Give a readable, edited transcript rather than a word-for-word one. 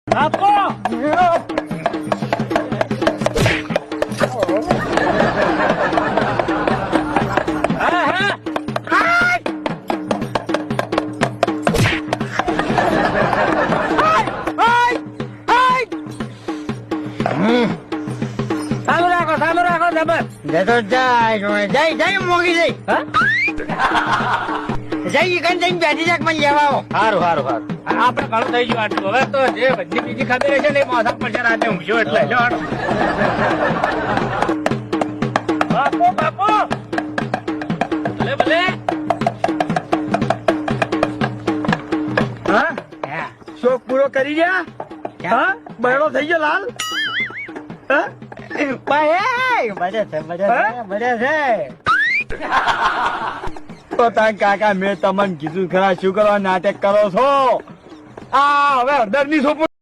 આપો ચાલુ રાખો જબર જતો જાય મોગી જઈ જઈ કઈ જઈને બેઠી જાક મને લેવા આવો. સારું આપડે ઘણું થઈ ગયું આટલું હવે તો જે બધી બીજી ખબર છે ને એ મોઢા પર છે રાતે ઊંઘ્યો એટલે જો બાપુ ભલે હા શોખ પૂરો કરી ગયા. હા બહેરો થઈ ગયો લાલ. હા બધા છે તો તાર કાકા મેં તમને કીધું ખરા શું કરવા નાટક કરો છો. આ હવે હળદર ની સોપો